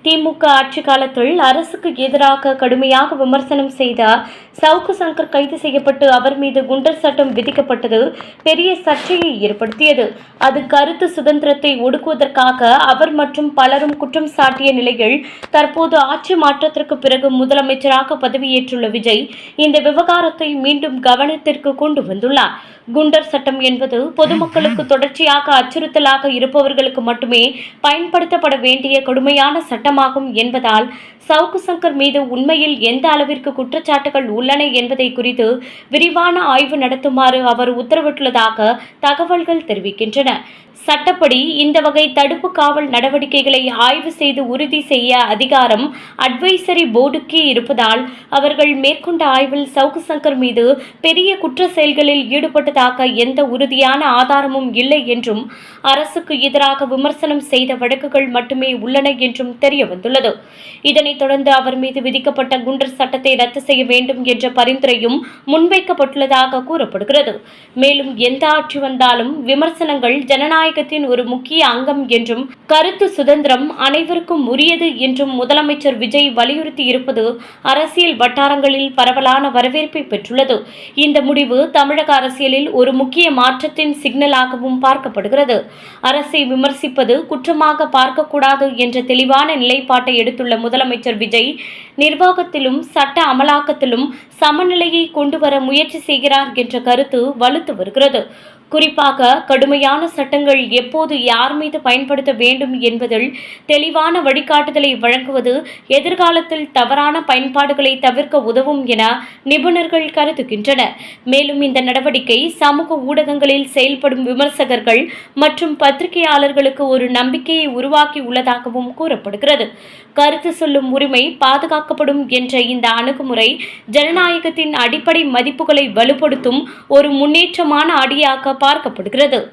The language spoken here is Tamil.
திமுக ஆட்சி காலத்தில் அரசுக்கு எதிராக கடுமையாக விமர்சனம் செய்த சவுக்கு சங்கர் கைது செய்யப்பட்டு அவர் மீது குண்டர் சட்டம் விதிக்கப்பட்டது பெரிய சர்ச்சையை ஏற்படுத்தியது. அது கருத்து சுதந்திரத்தை ஒடுக்குவதற்காக அவர் மற்றும் பலரும் குற்றம் சாட்டிய நிலையில் தற்போது ஆட்சி மாற்றத்திற்கு பிறகு முதலமைச்சராக பதவியேற்றுள்ள விஜய் இந்த விவகாரத்தை மீண்டும் கவனத்திற்கு கொண்டு வந்துள்ளார். குண்டர் சட்டம் என்பது பொதுமக்களுக்கு தொடர்ச்சியாக அச்சுறுத்தலாக இருப்பவர்களுக்கு மட்டுமே பயன்படுத்தப்பட வேண்டிய கடுமையான சட்டமாகும் என்பதால் சவுக்கு சங்கர் மீது உண்மையில் எந்த அளவிற்கு குற்றச்சாட்டுகள் உள்ளன என்பதை குறித்து விரிவான ஆய்வு நடத்துமாறு அவர் உத்தரவிட்டுள்ளதாக தகவல்கள் தெரிவிக்கின்றன. சட்டப்படி இந்த வகை தடுப்பு காவல் நடவடிக்கைகளை ஆய்வு செய்து உறுதி செய்ய அதிகாரம் அட்வைசரி போர்டுக்கே இருப்பதால் அவர்கள் மேற்கொண்ட ஆய்வில் சவுக்கு சங்கர் மீது பெரிய குற்ற செயல்களில் ஈடுபட்டதாக எந்த உறுதியான ஆதாரமும் இல்லை என்றும் அரசுக்கு எதிராக விமர்சனம் செய்த வழக்குகள் மட்டுமே உள்ளன என்றும் தெரிய வந்துள்ளது. இதனைத் தொடர்ந்து அவர் மீது விதிக்கப்பட்ட குண்டர் சட்டத்தை ரத்து செய்ய வேண்டும் என்ற பரிந்துரையும் முன்வைக்கப்பட்டுள்ளதாக கூறப்படுகிறது. மேலும் எந்த ஆட்சி வந்தாலும் விமர்சனங்கள் ஜனநாயகத்தின் ஒரு முக்கிய அங்கம் என்றும் கருத்து சுதந்திரம் அனைவருக்கும் உரியது என்றும் முதலமைச்சர் விஜய் வலியுறுத்தி இருப்பது அரசியல் வட்டாரங்களில் பரவலான வரவேற்பை பெற்றுள்ளது. இந்த முடிவு தமிழக அரசியலில் ஒரு முக்கிய மாற்றத்தின் சிக்னலாகவும் பார்க்கப்படுகிறது. அரசை விமர்சிப்பது குற்றமாக பார்க்கக்கூடாது என்ற தெளிவான நிலைப்பாட்டை எடுத்துள்ள முதலமைச்சர் விஜய் நிர்வாகத்திலும் சட்ட அமலாக்கத்திலும் சமநிலையை கொண்டுவர முயற்சி செய்கிறார் என்ற கருத்து வலுத்து வருகிறது. குறிப்பாக கடுமையான சட்டங்கள் எப்போது யார் மீது பயன்படுத்த வேண்டும் என்பதில் தெளிவான வழிகாட்டுதலை வழங்குவது எதிர்காலத்தில் தவறான பயன்பாடுகளை தவிர்க்க உதவும் என நிபுணர்கள் கருதுகின்றனர். மேலும் இந்த நடவடிக்கை சமூக ஊடகங்களில் செயல்படும் விமர்சகர்கள் மற்றும் பத்திரிகையாளர்களுக்கு ஒரு நம்பிக்கையை உருவாக்கி உள்ளதாகவும் கூறப்படுகிறது. கருத்து சொல்லும் உரிமை பாதுகாக்கப்படும் என்ற இந்த அணுகுமுறை ஜனநாயகத்தின் அடிப்படை மதிப்புகளை வலுப்படுத்தும் ஒரு முன்னேற்றமான அடியாக பார்க்கப்படுகிறது.